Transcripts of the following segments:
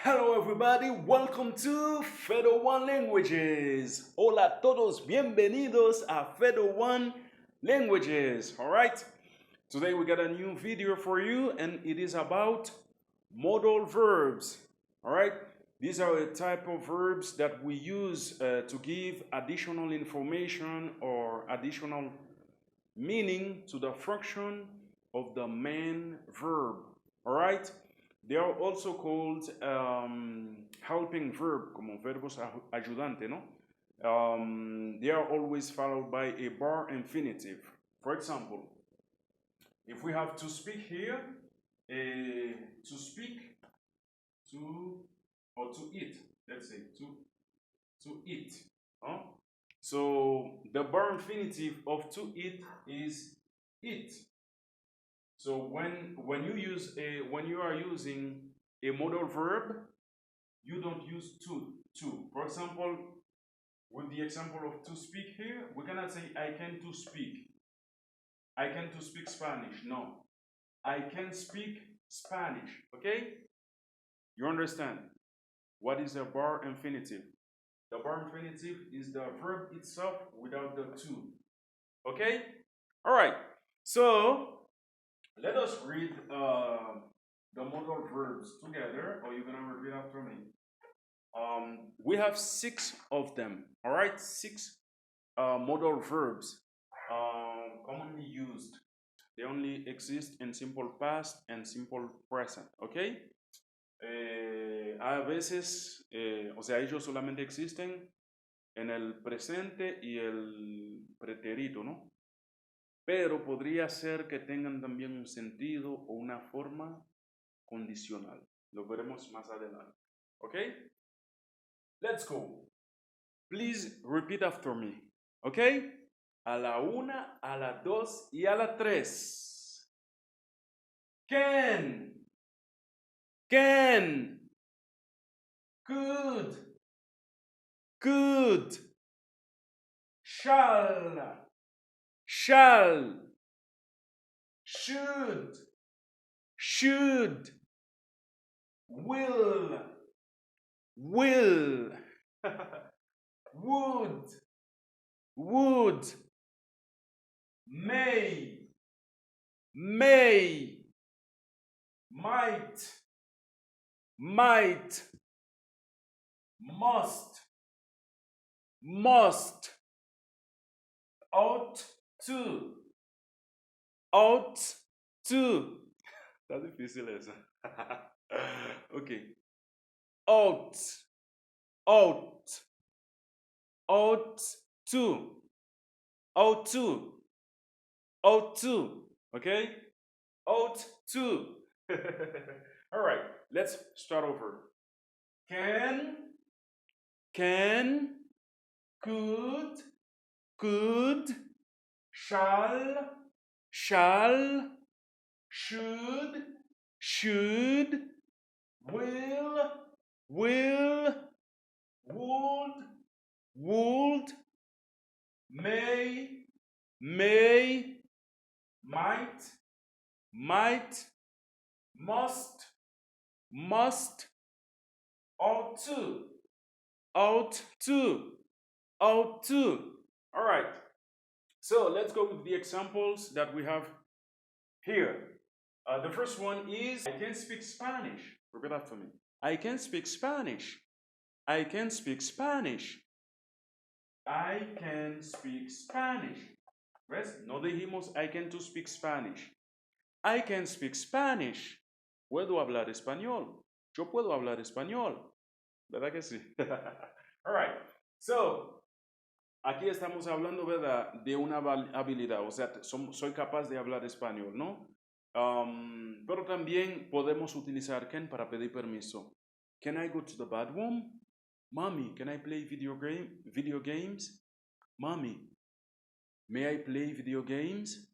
Hello everybody, welcome to Fedo One Languages. Hola a todos, bienvenidos a Fedo One Languages. All right, today we got a new video for you and it is about modal verbs. All right, these are a type of verbs that we use to give additional information or additional meaning to the function of the main verb. All right, they are also called helping verb, como verbos ayudante, no? They are always followed by a bar infinitive. For example, if we have to speak here, to speak, to, or to eat, let's say, to eat. Huh? So the bar infinitive of to eat is eat. So when you are using a modal verb, you don't use to. For example, with the example of to speak here, we cannot say I can to speak. I can to speak Spanish. No. I can speak Spanish. Okay? You understand? What is a bar infinitive? The bar infinitive is the verb itself without the to. Okay? All right. So let us read the modal verbs together, or you're gonna repeat after me. We have 6 of them. All right, 6 modal verbs commonly used. They only exist in simple past and simple present. Okay. A veces, o sea, ellos solamente existen en el presente y el pretérito, ¿no? Pero podría ser que tengan también un sentido o una forma condicional. Lo veremos más adelante. Okay? Let's go. Please repeat after me. Okay? A la 1, a la 2 y a la 3. Can. Can. Could. Could. Shall. Shall. Should. Should. Will. Will. Would. Would. May. May. Might. Might. Must. Must. Ought to. Ought to. Está difícil esa. Ok. Ought. Ought. Ought to. Ought to. Ought to. Okay? Ought to. All right, let's start over. Can, could, shall, should, will, would, may, might, must, ought to. Ought to. All right. So let's go with the examples that we have here. The first one is I can speak Spanish. Repeat after me. I can speak Spanish. I can speak Spanish. I can speak Spanish. ¿Ves? No dijimos I can to speak Spanish. I can speak Spanish. Puedo hablar español. Yo puedo hablar español. ¿Verdad que sí? All right. So, aquí estamos hablando, ¿verdad? De una habilidad. O sea, soy capaz de hablar español, ¿no? Pero también podemos utilizar can para pedir permiso. Can I go to the bathroom? Mommy, can I play video games? Mommy, may I play video games?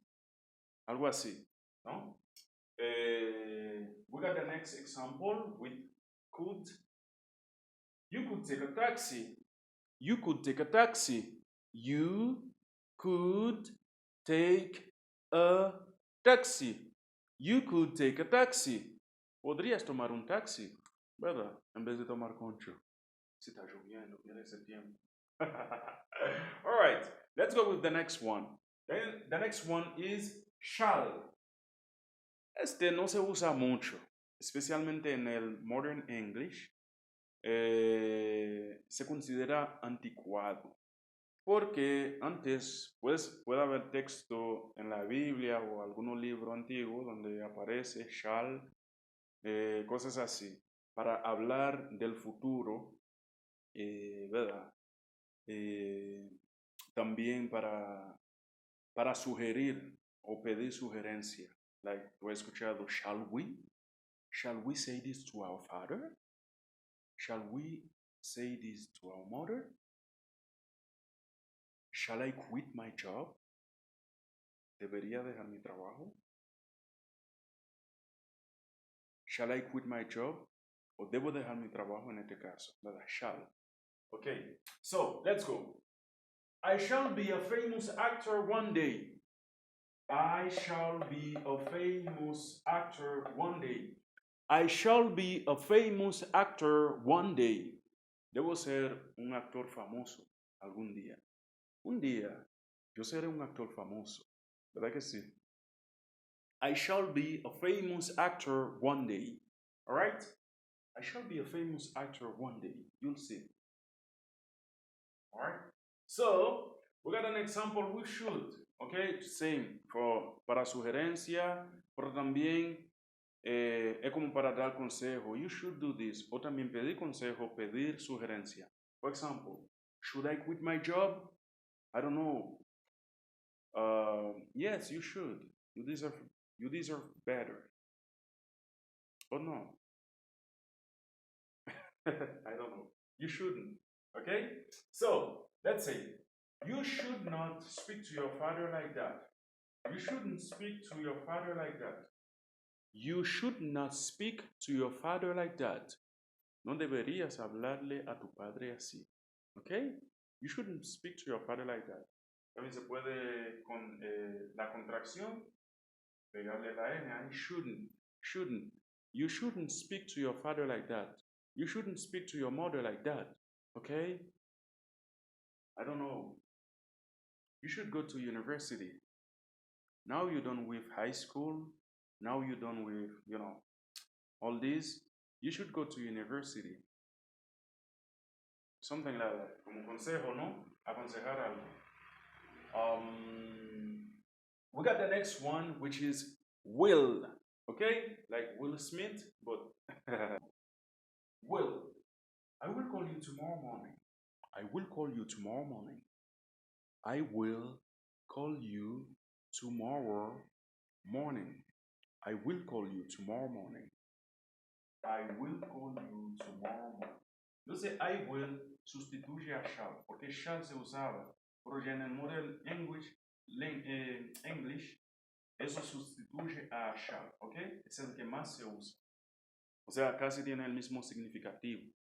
Algo así, ¿no? We got the next example with could. You could take a taxi. You could take a taxi. You could take a taxi. You could take a taxi. Podrías tomar un taxi. ¿verdad? En vez de tomar concho. Si está lloviendo, mira ese tiempo. All right, let's go with the next one. Then the next one is shall. Este no se usa mucho, especialmente en el Modern English. Se considera anticuado. Porque antes, pues, puede haber texto en la Biblia o algún libro antiguo donde aparece shall, cosas así, para hablar del futuro, ¿verdad? Eh, también para sugerir o pedir sugerencia. Like, tú has escuchado, shall we? Shall we say this to our father? Shall we say this to our mother? Shall I quit my job? ¿Debería dejar mi trabajo? Shall I quit my job? ¿O debo dejar mi trabajo en este caso? ¿Verdad? Shall. Okay, so let's go. I shall be a famous actor one day. I shall be a famous actor one day. I shall be a famous actor one day. Debo ser un actor famoso algún día. Un día yo seré un actor famoso. ¿Verdad que sí? I shall be a famous actor one day. All right? I shall be a famous actor one day. You'll see. All right? So, we got an example. We should. Okay? Same. Para sugerencia, pero también es como para dar consejo. You should do this. O también pedir consejo, pedir sugerencia. For example, should I quit my job? I don't know. Yes, you should. You deserve better. Or no? I don't know. You shouldn't. Okay? So, let's say, you should not speak to your father like that. You shouldn't speak to your father like that. You should not speak to your father like that. No deberías hablarle a tu padre así. Okay? You shouldn't speak to your father like that. También se puede con la contracción pegarle la N ahí. Shouldn't. Shouldn't. You shouldn't speak to your father like that. You shouldn't speak to your mother like that. Okay? I don't know. You should go to university. Now you're done with high school. Now you're done with, all this. You should go to university. Something like that. Como consejo, ¿no? Aconsejar algo. We got the next one, which is will. Okay? Like Will Smith, but will. I will call you tomorrow morning. I will call you tomorrow morning. I will call you tomorrow morning. I will call you tomorrow morning. I will call you tomorrow morning. Entonces, I will sustituye a shall, porque shall se usaba, pero ya en el Model English, eso sustituye a shall, ¿ok? Es el que más se usa. O sea, casi tiene el mismo significativo,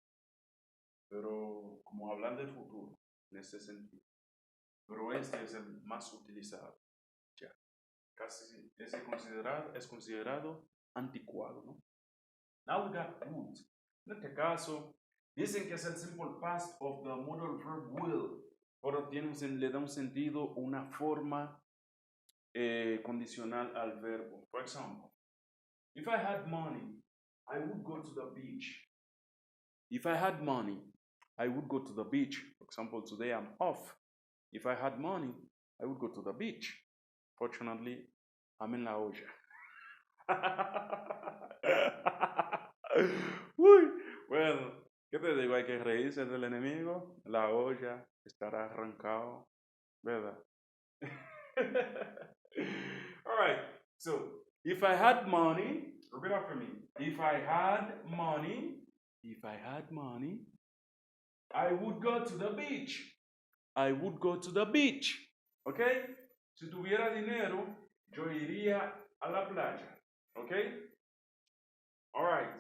pero como hablar del futuro, en ese sentido. Pero este es el más utilizado. Ya, casi es considerado anticuado, ¿no? Now we got would. En este caso, dicen que es el simple past of the modal verb will, pero le da un sentido, una forma condicional al verbo. For example, if I had money, I would go to the beach. If I had money, I would go to the beach. For example, today I'm off. If I had money, I would go to the beach. Fortunately, I'm in la olla. Uy, bueno, ¿qué te digo? Hay que reírse del enemigo. La olla estará arrancado, ¿verdad? All right. So, if I had money, repeat after me. If I had money, I would go to the beach. I would go to the beach. Okay? Si tuviera dinero, yo iría a la playa. Okay? All right.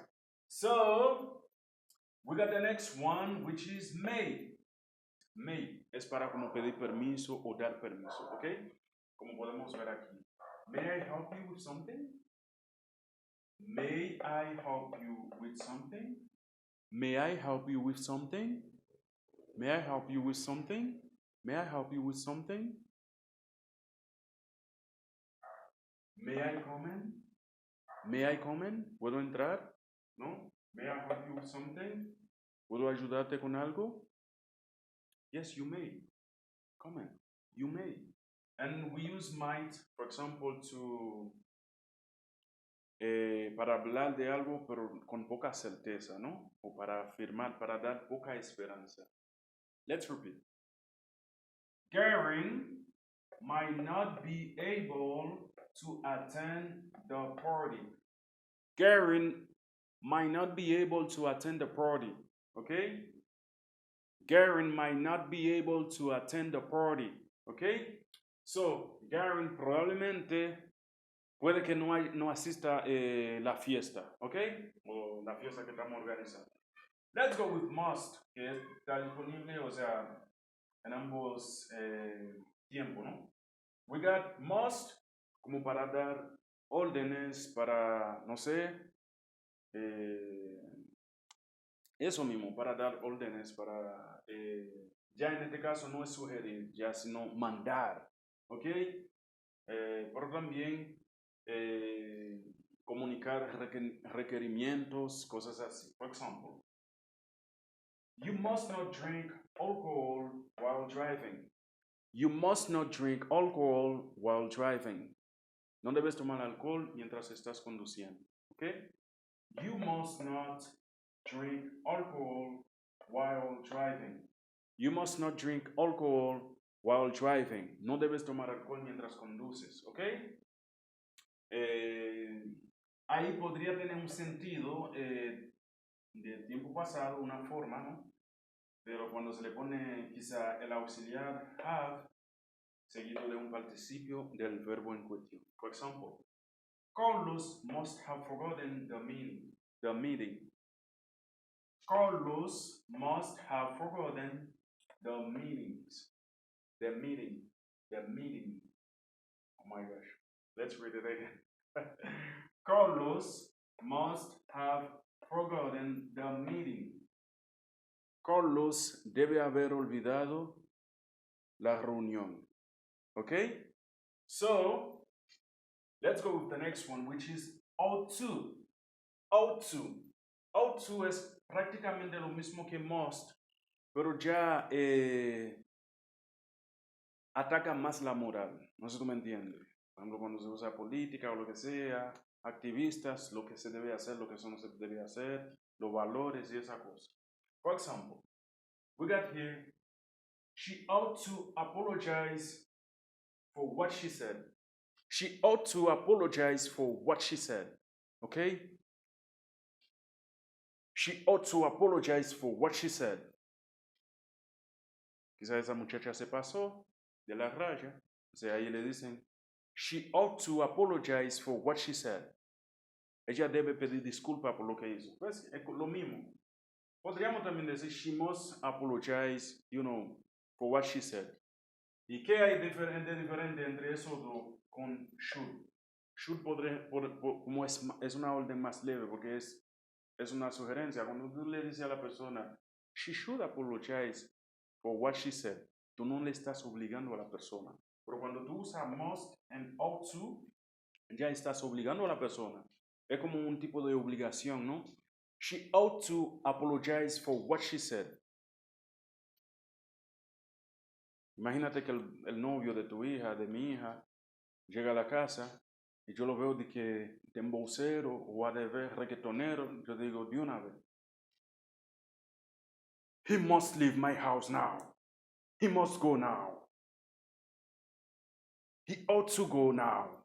So, we got the next one, which is may. May es para como pedir permiso o dar permiso, ¿ok? Como podemos ver aquí. May I help you with something? May I help you with something? May I help you with something? May I help you with something? May I help you with something? May I come in? May I come in? ¿Puedo entrar? No? May I help you with something? ¿Puedo ayudarte con algo? Yes, you may. Come in. You may. And we use might, for example, to para hablar de algo, pero con poca certeza, ¿no? O para afirmar, para dar poca esperanza. Let's repeat. Garen might not be able to attend the party. Garen might not be able to attend the party. Okay? Garen might not be able to attend the party. Okay? So, Garen probablemente puede que no asista la fiesta. Okay? O la fiesta que estamos organizando. Let's go with must, que está disponible, o sea, en ambos tiempos, ¿no? We got must como para dar órdenes, para, no sé, eso mismo, para dar órdenes, para, ya en este caso no es sugerir, ya sino mandar, ¿ok? Pero también comunicar requerimientos, cosas así. For example, you must not drink alcohol while driving. You must not drink alcohol while driving. No debes tomar alcohol mientras estás conduciendo. ¿Ok? You must not drink alcohol while driving. You must not drink alcohol while driving. No debes tomar alcohol mientras conduces. ¿Ok? Ahí podría tener un sentido del tiempo pasado, una forma, ¿no? Pero cuando se le pone quizá el auxiliar have, seguido de un participio del verbo en cuestión. For example, Carlos must have forgotten the meeting. The meeting. Carlos must have forgotten the meetings. The meeting. The meeting. Oh my gosh. Let's read it again. Carlos must have forgotten the meeting. Carlos debe haber olvidado la reunión. Okay? So, let's go with the next one, which is ought to. Ought to. Ought to es prácticamente lo mismo que must, pero ya ataca más la moral. No sé si tú me entiendes. Por ejemplo, cuando se usa política o lo que sea, activistas, lo que se debe hacer, lo que eso no se debe hacer, los valores y esa cosa. For example, we got here, she ought to apologize for what she said. She ought to apologize for what she said. Okay? She ought to apologize for what she said. Quizás esa muchacha se pasó de la raya. O sea, ahí le dicen, she ought to apologize for what she said. Ella debe pedir disculpa por lo que hizo. Pues es lo mismo. Podríamos también decir, she must apologize, for what she said. ¿Y qué hay diferente entre eso con should? Should como es una orden más leve, porque es una sugerencia. Cuando tú le dices a la persona, she should apologize for what she said, tú no le estás obligando a la persona. Pero cuando tú usas must and ought to, ya estás obligando a la persona. Es como un tipo de obligación, ¿no? She ought to apologize for what she said. Imagínate que el novio de tu hija, de mi hija, llega a la casa y yo lo veo de que de embocero o whatever, reggaetonero, yo digo de una vez. He must leave my house now. He must go now. He ought to go now.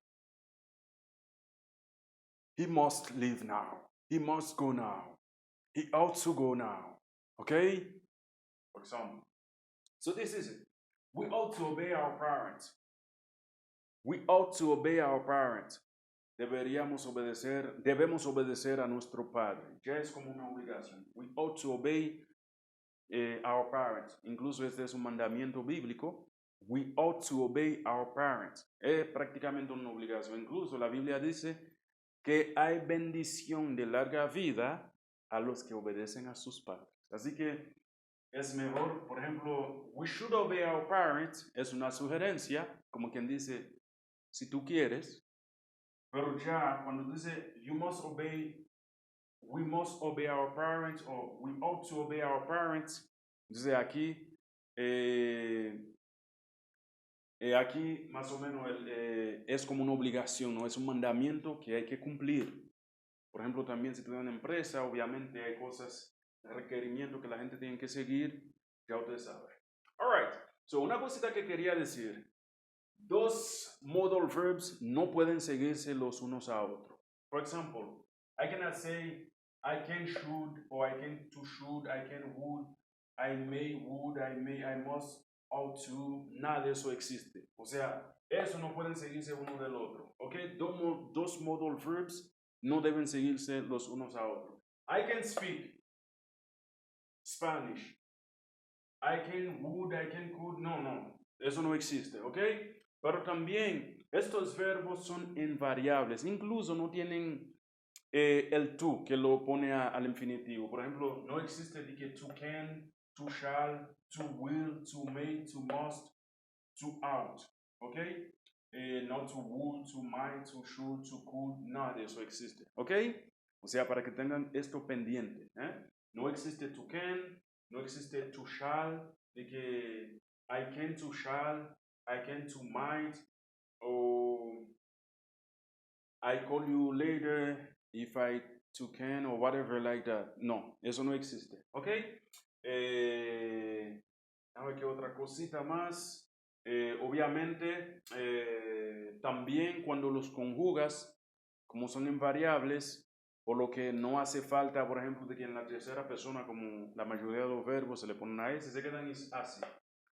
He must leave now. He must go now. He ought to go now. Okay? For example. So this is it. We ought to obey our parents. We ought to obey our parents. Debemos obedecer a nuestro padre. Ya es como una obligación. We ought to obey our parents. Incluso este es un mandamiento bíblico. We ought to obey our parents. Es prácticamente una obligación. Incluso la Biblia dice que hay bendición de larga vida a los que obedecen a sus padres. Así que es mejor, por ejemplo, we should obey our parents, es una sugerencia, como quien dice, si tú quieres, pero ya cuando dice you must obey, we must obey our parents, or we ought to obey our parents, entonces aquí más o menos es como una obligación, ¿no? Es un mandamiento que hay que cumplir. Por ejemplo, también si tú tienes una empresa, obviamente hay cosas, requerimientos que la gente tiene que seguir, ya ustedes saben. Alright, so una cosita que quería decir. Dos modal verbs no pueden seguirse los unos a otros. For example, I cannot say I can should, or I can to should, I can would, I may, I must, ought to, nada de eso existe. O sea, eso no pueden seguirse uno del otro. ¿Ok? Dos modal verbs no deben seguirse los unos a otros. I can speak Spanish. I can would, I can could. No. Eso no existe. ¿Ok? Pero también estos verbos son invariables. Incluso no tienen el to que lo pone al infinitivo. Por ejemplo, no existe de que to can, to shall, to will, to may, to must, to out. ¿Ok? No to would, to might, to should, to could, nada de eso existe. ¿Ok? O sea, para que tengan esto pendiente. No existe to can, no existe to shall, de que I can to shall, I can to might, o I call you later if I to can, or whatever like that. No, eso no existe. ¿Ok? A ver qué otra cosita más. Obviamente, también cuando los conjugas, como son invariables, por lo que no hace falta, por ejemplo, de que en la tercera persona, como la mayoría de los verbos se le ponen a S, se quedan así.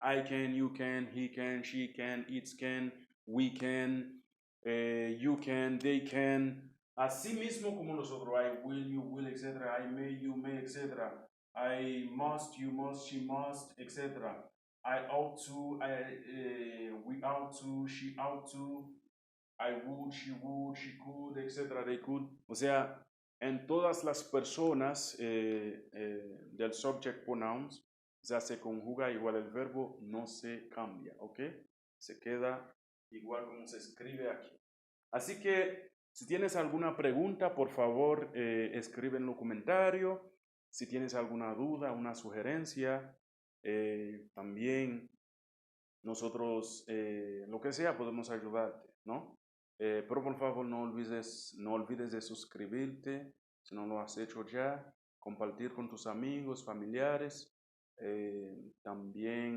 I can, you can, he can, she can, it can, we can, you can, they can. Así mismo como nosotros, I will, you will, etc. I may, you may, etc. I must, you must, she must, etc. I ought to, we ought to, she ought to, I would, she could, etc. They could. O sea, en todas las personas del subject pronouns, o sea, se conjuga igual el verbo, no se cambia, ¿ok? Se queda igual como se escribe aquí. Así que si tienes alguna pregunta, por favor, escribe en los comentarios. Si tienes alguna duda, una sugerencia, también nosotros, lo que sea, podemos ayudarte, ¿no? Pero por favor no olvides de suscribirte, si no lo has hecho ya, compartir con tus amigos, familiares, también